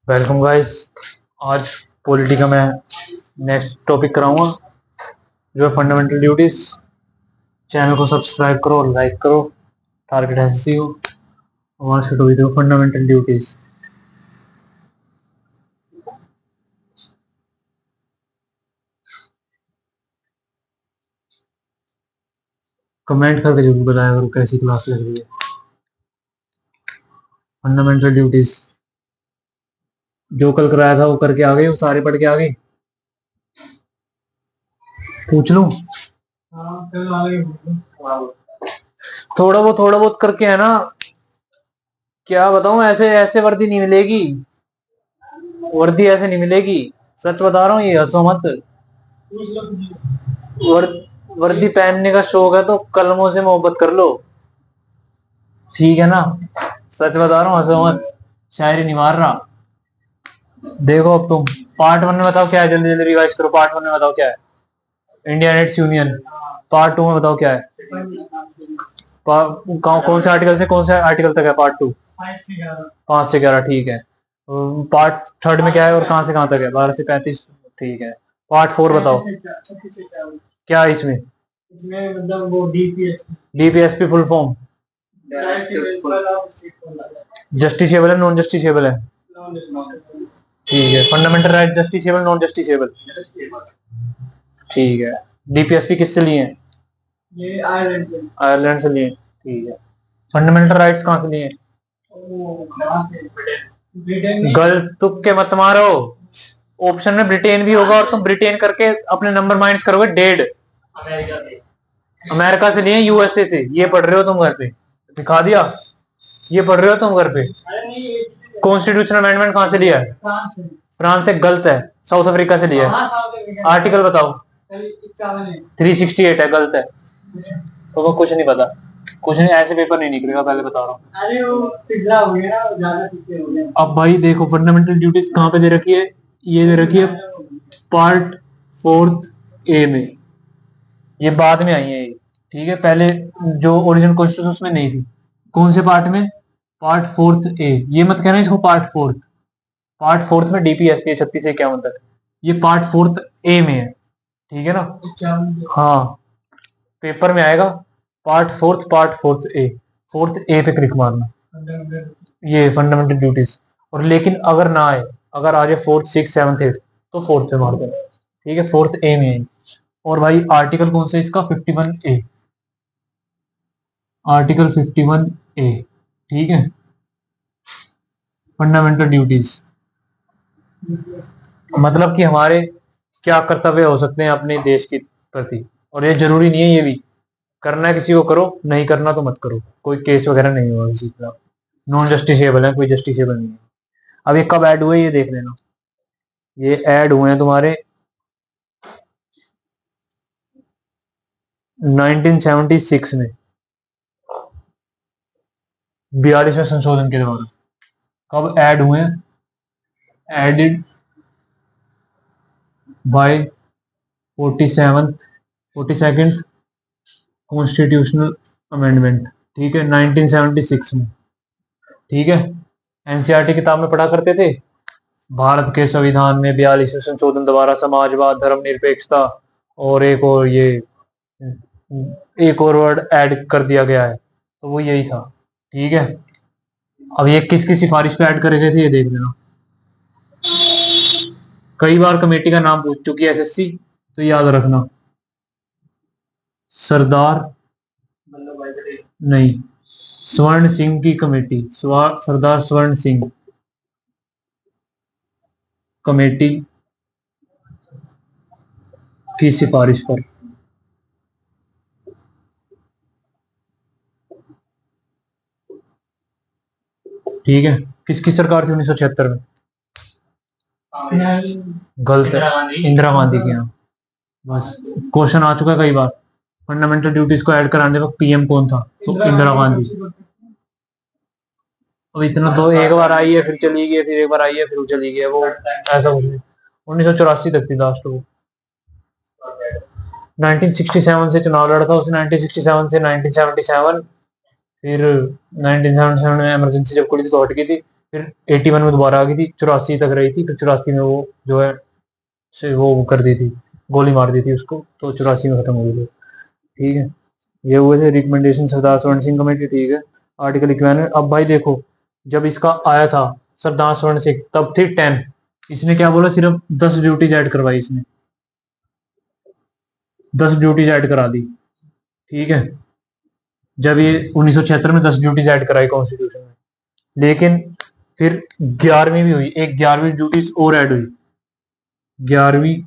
Welcome guys. आज polity का मैं नेक्स्ट टॉपिक कराऊंगा जो है फंडामेंटल ड्यूटीज। चैनल को सब्सक्राइब करो और लाइक करो। टारगेट एसएससी हो। आज का टॉपिक है फंडामेंटल ड्यूटीज। कमेंट करके जरूर बताया करो कैसी क्लास लग रही है। फंडामेंटल ड्यूटीज जो कल कराया था वो करके आ गए हो, सारे पढ़ के आ गए। पूछ लूं? थोड़ा बहुत करके है ना। क्या बताऊं, ऐसे ऐसे वर्दी नहीं मिलेगी। वर्दी ऐसे नहीं मिलेगी। सच बता रहा हूँ, ये हंसो मत। वर, वर्दी पहनने का शौक है तो कलमों से मोहब्बत कर लो। ठीक है ना। सच बता रहा हूँ, हंसो मत। शायरी नहीं मार रहा। देखो अब तुम पार्ट वन में बताओ क्या है, जल्दी जल्दी रिवाइज करो। पार्ट वन में बताओ क्या है। India nets union. Part two में बताओ क्या है। कौन से आर्टिकल से कौन से आर्टिकल तक है पार्ट टू? 5 से 11। ठीक है। पार्ट थर्ड में क्या है और कहाँ से कहाँ तक है? 12 से 35। ठीक है। पार्ट फोर बताओ क्या है इसमें। मतलब वो डीपीएसपी फुल फॉर्म जस्टिसेबल है नॉन जस्टिसेबल है? ठीक है। Fundamental right justiciable non justiciable? ठीक है। डीपीएसपी किससे लिए हैं? ये आयरलैंड से लिए। ठीक है। फंडामेंटल राइट्स कहाँ से लिए? गलत तुक्के मत मारो। ऑप्शन में ब्रिटेन भी होगा और तुम ब्रिटेन करके अपने नंबर माइनस करोगे डेढ़। अमेरिका से लिए, यूएसए से। ये पढ़ रहे हो तुम घर पे? दिखा दिया। ये पढ़ रहे हो तुम घर पे? कॉन्स्टिट्यूशन अमेंडमेंट कहाँ से लिया है? फ्रांस से। गलत है। साउथ अफ्रीका से लिया है। आर्टिकल बताओ। 368 है। गलत है। तो वो कुछ नहीं पता। कुछ नहीं, ऐसे पेपर नहीं निकलेगा, पहले बता रहा हूँ। अरे वो पिछला हो गया ना, ज्यादा पीछे हो गया। अब भाई देखो, फंडामेंटल ड्यूटीज कहाँ पे दे रखी है? ये दे रखी है पार्ट फोर्थ ए में। ये बाद में आई है ये। ठीक है। पहले जो ओरिजिनल कॉन्स्टिट्यूशन उसमें नहीं थी। कौन से पार्ट में? पार्ट फोर्थ ए। ये मत कहना इसको पार्ट फोर्थ। पार्ट फोर्थ में डीपीएसपी 36 से 51 तक। ये पार्ट फोर्थ ए में है। ठीक है ना। हाँ, पेपर में आएगा पार्ट फोर्थ ए। फोर्थ ए पे क्लिक मारना। ये फंडामेंटल ड्यूटीज। और लेकिन अगर ना आए, अगर आ जाए फोर्थ सिक्स सेवंथ एट, तो फोर्थ पे मार देना। ठीक है। फोर्थ ए में है। और भाई आर्टिकल कौन सा इसका? 51 ए। आर्टिकल 51 ए। ठीक है। फंडामेंटल ड्यूटीज मतलब कि हमारे क्या कर्तव्य हो सकते हैं अपने देश के प्रति। और ये जरूरी नहीं है, ये भी करना है किसी को करो, नहीं करना तो मत करो। कोई केस वगैरह नहीं होगा किसी के खिलाफ। नॉन जस्टिसेबल है, कोई जस्टिसेबल नहीं है। अब ये कब ऐड हुए ये देख लेना। ये ऐड हुए हैं तुम्हारे 1976 में, 42वें संशोधन के द्वारा। कब ऐड हुए हैं? Added by 42nd constitutional amendment. ठीक है। 1976 में। ठीक है। एनसीईआरटी किताब में पढ़ा करते थे। भारत के संविधान में 42वें संशोधन द्वारा समाजवाद, धर्मनिरपेक्षता और एक और वर्ड ऐड कर दिया गया है, तो वो यही था। ठीक है। अब ये किसकी सिफारिश पे ऐड करे गए थे ये देख लेना। कई बार कमेटी का नाम पूछ चुकी है एसएससी, तो याद रखना। सरदार नहीं, स्वर्ण सिंह की कमेटी। सरदार स्वर्ण सिंह कमेटी की सिफारिश पर। ठीक है। किसकी सरकार थी 1976 में? गलत है। इंदिरा गांधी की। यहाँ बस क्वेश्चन आ चुका है कई बार। फंडामेंटल ड्यूटीज को ऐड कराने वक्त पीएम कौन था? तो इंदिरा गांधी। अब इतना तो एक बार आई है फिर चली गई, फिर एक बार आई है फिर चली गई, वो ऐसा कुछ नहीं। 1984 तक थी लास्ट वो। 1967 से चुनाव लड़ा था उसने। 1967 से 1977। फिर 1977 में इमरजेंसी जब खुली थी तो हट गई थी। फिर 81 में दोबारा आ गई थी, 84 तक रही थी, फिर 84 में वो जो है से वो कर दी थी, गोली मार दी थी उसको, तो 84 में खत्म हो गई थी। ठीक है, ये हुए थे रिकमेंडेशन सरदार स्वर्ण सिंह कमेटी। ठीक है, आर्टिकल 91। अब भाई देखो, जब इसका आया था सरदार स्वर्ण सिंह तब थी 10, इसने क्या बोला, सिर्फ 10 ड्यूटीज ऐड करवाई इसने, 10 ड्यूटीज ऐड करा दी। ठीक है, जब ये 1976 में 10 ड्यूटीज ऐड कराई कॉन्स्टिट्यूशन में, लेकिन फिर 11वीं भी हुई, एक 11वीं ड्यूटीज और ऐड हुई, 11वीं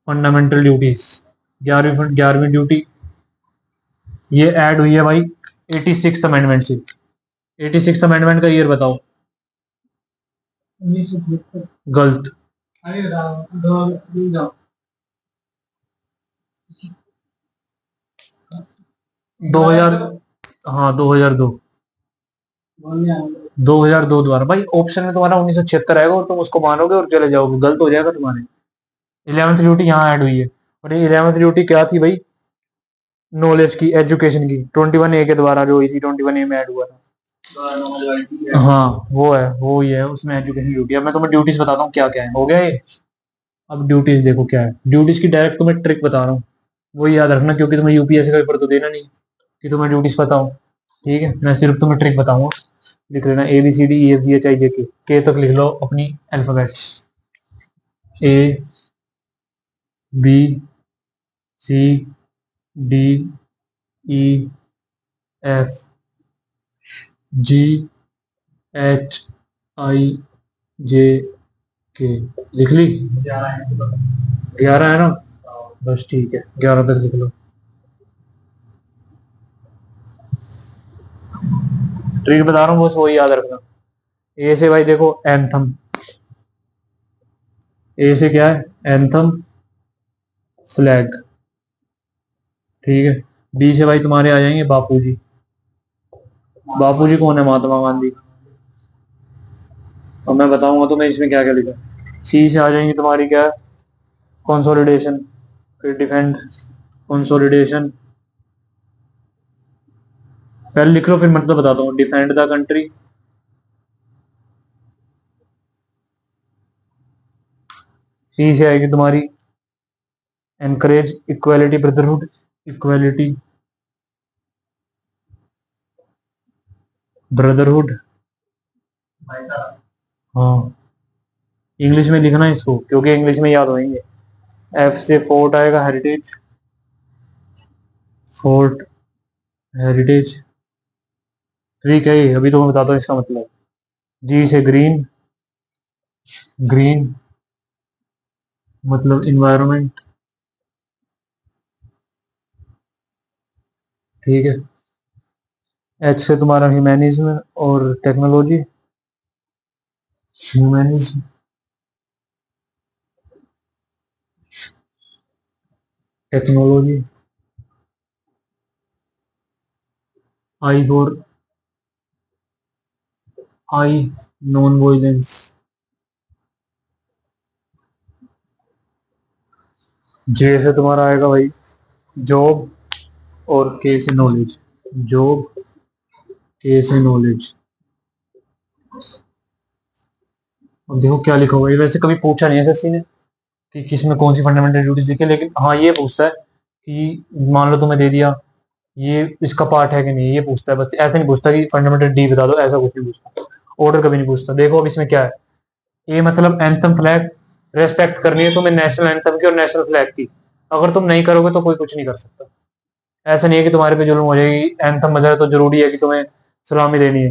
फंडामेंटल ड्यूटीज, 11वीं ड्यूटी ये ऐड हुई है भाई 86th अमेंडमेंट से। 86th अमेंडमेंट का ईयर बताओ। गलत। 2000, हाँ 2002, 2002 द्वारा। भाई ऑप्शन में तुम्हारा 1976 आएगा और तुम उसको मानोगे और चले जाओगे, गलत हो जाएगा तुम्हारे। 11th ड्यूटी यहाँ ऐड हुई है, और ये 11th ड्यूटी क्या थी भाई, नॉलेज की, एजुकेशन की, 21A के द्वारा जो हुई थी, 21A में ऐड हुआ था। हाँ वो है, वो ही है, उसमें एजुकेशन ड्यूटी। अब मैं तुम्हें ड्यूटीज बताता हूँ क्या क्या है, हो गया ये। अब ड्यूटीज देखो क्या है, ड्यूटीज की डायरेक्ट तुम्हें ट्रिक बता रहा हूँ, वो याद रखना, क्योंकि तुम्हें यूपीएससी का पेपर तो देना नहीं कि तुम्हें ड्यूटीज पता हो। ठीक है, मैं सिर्फ तुम्हें ट्रिक बताऊंगा, लिख लेना ABCDEFGHIJK, के तक लिख लो अपनी अल्फाबेट, ABCDEFGHIJK, लिख ली? 11 है ना, बस ठीक है, 11 तक लिख लो। ट्रिक बता रहा हूँ, बस वही याद रखना। ए से भाई देखो एंथम, ए से क्या है, एंथम, फ्लैग। ठीक है, बी से भाई तुम्हारे आ जाएंगे बापूजी। बापूजी कौन है, महात्मा गांधी। और मैं बताऊंगा तुम्हें इसमें क्या क्या लिखा। सी से आ जाएंगे तुम्हारी क्या, कंसोलिडेशन, फिर डिफेंड, कंसोलिडेशन, पहले लिख लो फिर मतलब बताता हूँ, डिफेंड द कंट्री। सी से आएगी तुम्हारी encourage equality brotherhood, equality brotherhood. हाँ, इंग्लिश में लिखना इसको, क्योंकि इंग्लिश में याद होंगे। एफ से फोर्ट आएगा, हेरिटेज, फोर्ट हेरिटेज। ठीक है, अभी तो मैं बताता हूँ इसका मतलब। जी से ग्रीन, ग्रीन मतलब इन्वायरमेंट। ठीक है, एच से तुम्हारा ह्यूमैनिज्म और technology, humanism, technology. Eye for eye, non violence. J से तुम्हारा आएगा भाई जॉब, और के से नॉलेज, जॉब, के से नॉलेज। अब देखो क्या लिखा हुआ है, वैसे कभी पूछा नहीं एसएससी ने कि किसमें कौन सी फंडामेंटल ड्यूटीज लिखे, लेकिन हाँ ये पूछता है कि मान लो तुम्हें दे दिया ये इसका पार्ट है कि नहीं, ये पूछता है बस, ऐसे नहीं पूछता कि फंडामेंटल डी बता दो, ऐसा कुछ नहीं पूछता, ऑर्डर कभी नहीं पूछता। देखो अब इसमें क्या है, ए मतलब एंथम फ्लैग, रेस्पेक्ट करनी है तुम्हें नेशनल एंथम की और नेशनल फ्लैग की, अगर तुम नहीं करोगे तो कोई कुछ नहीं कर सकता। ऐसा नहीं है कि तुम्हारे पे जुल्म हो जाएगी, एंथम बजा है तो जरूरी है कि तुम्हें सलामी देनी है,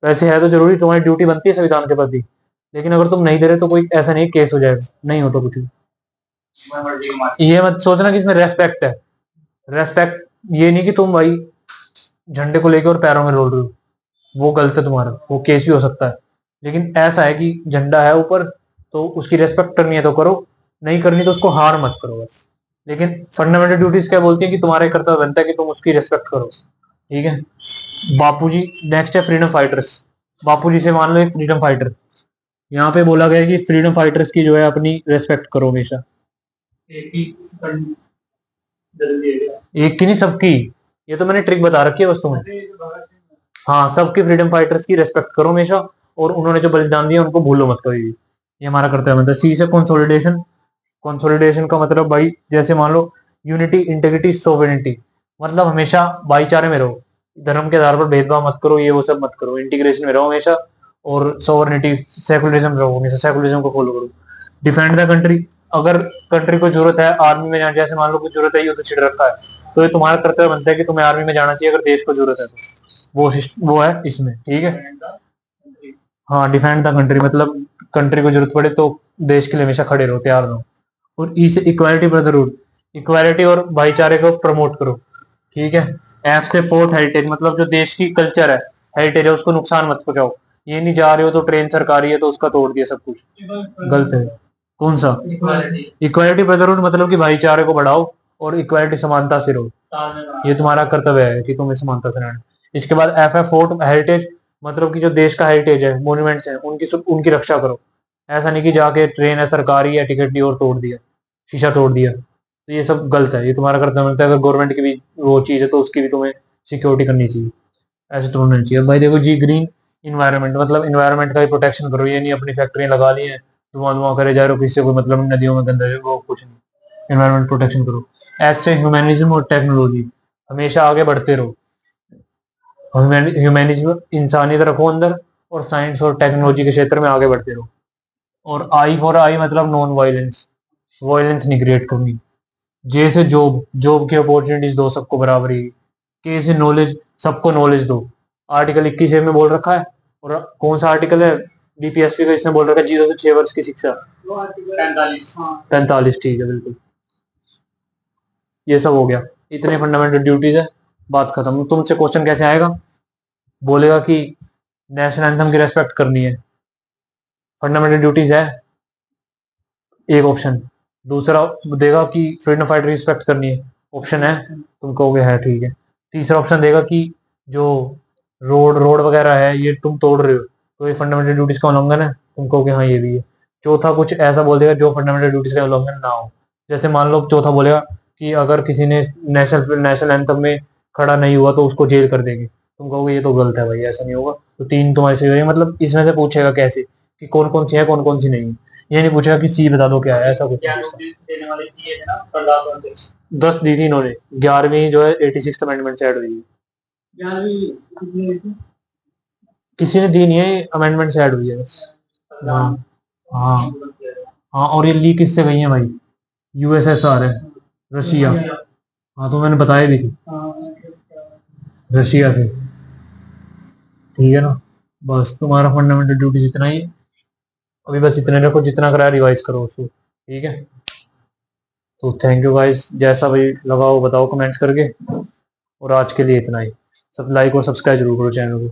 वैसे है तो जरूरी, तुम्हारी ड्यूटी बनती है संविधान के प्रति, लेकिन अगर तुम नहीं दे रहे तो कोई ऐसा नहीं केस हो जाएगा, नहीं होता कुछ भी। ये मत सोचना कि इसमें रेस्पेक्ट है, रेस्पेक्ट ये नहीं कि तुम भाई झंडे को लेकर और पैरों में रोल रहे हो, वो गलत है तुम्हारा, वो केस भी हो सकता है। लेकिन ऐसा है कि झंडा है ऊपर तो उसकी रेस्पेक्ट करनी है तो करो, नहीं करनी तो उसको हार मत करो बस। लेकिन फंडामेंटल ड्यूटीज क्या बोलती है कि तुम्हारा कर्तव्य बनता है कि तुम उसकी रेस्पेक्ट करो। ठीक है, बापूजी नेक्स्ट है फ्रीडम फाइटर्स। बापूजी से मान लो एक फ्रीडम फाइटर, यहाँ पे बोला गया है कि फ्रीडम फाइटर्स की जो है अपनी रेस्पेक्ट करो हमेशा। एक की नहीं, सबकी, ये तो मैंने ट्रिक बता रखी है बस तुम्हें। हाँ, सबकी फ्रीडम फाइटर्स की रेस्पेक्ट करो हमेशा, और उन्होंने जो बलिदान दिया उनको भूलो मत कभी भी। ये हमारा कर्तव्य मतलब। सी से कंसोलिडेशन। कंसोलिडेशन का मतलब भाई जैसे मान लो यूनिटी, इंटेग्रिटी, सोवेरेनिटी, मतलब हमेशा भाईचारे में रहो, धर्म के आधार पर भेदभाव मत करो, ये वो सब मत करो, इंटीग्रेशन में रहो हमेशा। और सोवरेनिटी, सेकुलरिज्म रहो हमेशा, सेकुलरिज्म को फॉलो करो। डिफेंड द कंट्री, अगर कंट्री को जरूरत है आर्मी में जाना, जैसे मान लो कुछ जरूरत है, युद्ध छिड़ रखा है, तो ये तुम्हारा कर्तव्य बनता है कि तुम्हें आर्मी में जाना चाहिए अगर देश को जरूरत है तो। वो है इसमें, ठीक है। हाँ, डिफेंड द कंट्री मतलब कंट्री को जरूरत पड़े तो देश के लिए हमेशा खड़े रहो, तैयार रहो। और ई से इक्वालिटी ब्रदरहुड, इक्वालिटी और भाईचारे को प्रमोट करो, ठीक है। एफ से फोर्थ हेरिटेज, मतलब जो देश की कल्चर है, हेरिटेज है, उसको नुकसान मत पहुंचाओ। ये नहीं जा रहे हो तो ट्रेन सरकारी है तो उसका तोड़ दिया सब कुछ, गलत है। कौन सा? इक्वालिटी ब्रदरहुड मतलब कि भाईचारे को बढ़ाओ और इक्वालिटी, समानता से रहो। ये तुम्हारा कर्तव्य है कि तुम्हें समानता से रहना। इसके बाद एफ है फोर्थ हेरिटेज, मतलब कि जो देश का हेरिटेज है, मॉन्यूमेंट्स है, उनकी रक्षा करो। ऐसा नहीं कि जाके ट्रेन है सरकारी है, टिकट ली और तोड़ दिया, शीशा तोड़ दिया, तो ये सब गलत है। ये तुम्हारा कर्तव्य बनता है, अगर गवर्नमेंट की भी वो चीज है तो उसकी भी तुम्हें सिक्योरिटी करनी चाहिए। ऐसे तो होना चाहिए भाई। देखो जी, ग्रीन इन्वायरमेंट मतलब इन्वायरमेंट का भी प्रोटेक्शन करो। ये नहीं अपनी फैक्ट्रियां लगा ली है, धुआं धुआं करे जा रहे हो, किसी से कोई मतलब नहीं, नदियों में गंदा वो कुछ नहीं। इन्वायरमेंट प्रोटेक्शन करो। ऐसे ह्यूमैनिज्म और टेक्नोलॉजी, हमेशा आगे बढ़ते रहो। ह्यूमैनिज्म, इंसानियत रखो अंदर, और साइंस और टेक्नोलॉजी के क्षेत्र में आगे बढ़ते रहो। और आई फॉर आई मतलब नॉन वायलेंस, वायलेंस नहीं क्रिएट करनी। जे से जॉब, जॉब की अपॉर्चुनिटीज दो सबको बराबरी। के से नॉलेज, सबको नॉलेज दो। आर्टिकल 21 में बोल रखा है। और कौन सा आर्टिकल है बीपीएसपी का? इसमें बोल रखा है 0 से 6 वर्ष की शिक्षा। 45। 45, ठीक है, बिल्कुल। ये सब हो गया, इतने फंडामेंटल ड्यूटीज है, बात खत्म। तुमसे क्वेश्चन कैसे आएगा? बोलेगा कि नेशनल एंथम की रेस्पेक्ट करनी है, फंडामेंटल ड्यूटीज है एक ऑप्शन। दूसरा देगा कि फ्रीडम फाइटर रिस्पेक्ट करनी है, ऑप्शन है, तुम कहोगे है, ठीक है। तीसरा ऑप्शन देगा कि जो रोड रोड वगैरह है ये तुम तोड़ रहे हो तो ये फंडामेंटल ड्यूटीज का उल्लंघन है, तुम कहोगे हाँ ये भी है। चौथा कुछ ऐसा बोल देगा जो फंडामेंटल ड्यूटीज का उल्लंघन ना हो। जैसे मान लो चौथा बोलेगा कि अगर किसी ने नेशनल नेशनल एंथम में खड़ा नहीं हुआ तो उसको जेल कर देंगे, तुम कहोगे ये तो गलत है भाई, ऐसा नहीं होगा। तो तीन तुम्हारे सही होंगे। मतलब इसमें से पूछेगा कैसे कि कौन कौन सी है कौन कौन सी नहीं है। ये नहीं पूछेगा कि सी बता दो क्या है, ऐसा कुछ देने वाले दिए थे ना 10 दी थी इन्होंने। 11वीं जो है 86 अमेंडमेंट से ऐड हुई है। 11वीं किसी ने दी नहीं है, अमेंडमेंट से ऐड हुई है बस। हाँ हाँ हाँ। और ये लीक किससे गई है भाई? यूएसएसआर है, रशिया। हाँ तो मैंने बताया भी थी, रशिया से, ठीक है ना। बस तुम्हारा फंडामेंटल ड्यूटी इतना ही है। अभी बस इतने रखो, जितना करा रिवाइज करो उसको, ठीक है। तो थैंक यू गाइस, जैसा भी लगाओ बताओ कमेंट करके। और आज के लिए इतना ही। सब लाइक और सब्सक्राइब जरूर करो चैनल को।